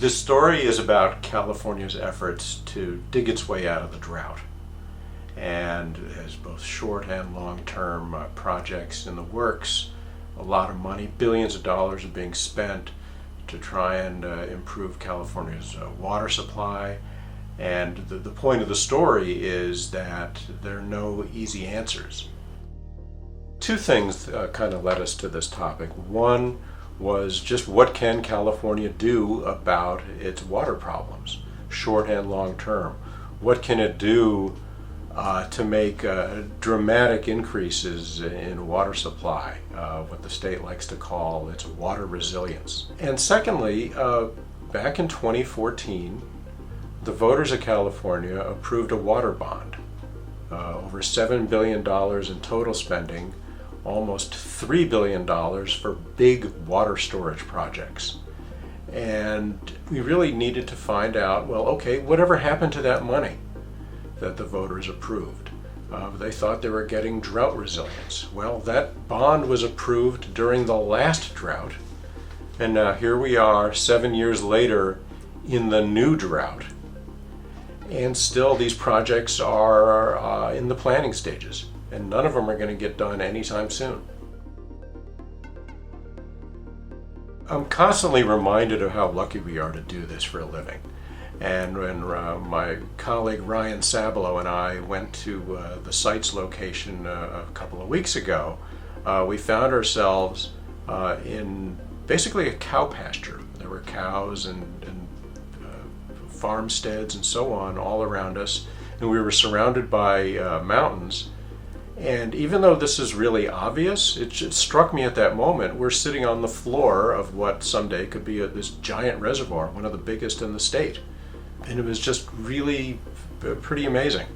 This story is about California's efforts to dig its way out of the drought, and has both short and long-term projects in the works. A lot of money, billions of dollars are being spent to try and improve California's water supply. And the point of the story is that there are no easy answers. Two things kind of led us to this topic. One was just what can California do about its water problems, short and long term? What can it do to make dramatic increases in water supply, what the state likes to call its water resilience? And secondly, back in 2014, the voters of California approved a water bond, over $7 billion in total spending, almost $3 billion for big water storage projects. And we really needed to find out, well, okay, whatever happened to that money that the voters approved? They thought they were getting drought resilience. Well, that bond was approved during the last drought, and now here we are 7 years later in the new drought. And still these projects are in the planning stages, and none of them are going to get done anytime soon. I'm constantly reminded of how lucky we are to do this for a living. And when my colleague Ryan Sabelo and I went to the site's location a couple of weeks ago, we found ourselves in basically a cow pasture. There were cows and farmsteads and so on all around us, and we were surrounded by mountains. And even though this is really obvious, it just struck me at that moment, we're sitting on the floor of what someday could be this giant reservoir, one of the biggest in the state. And it was just really pretty amazing.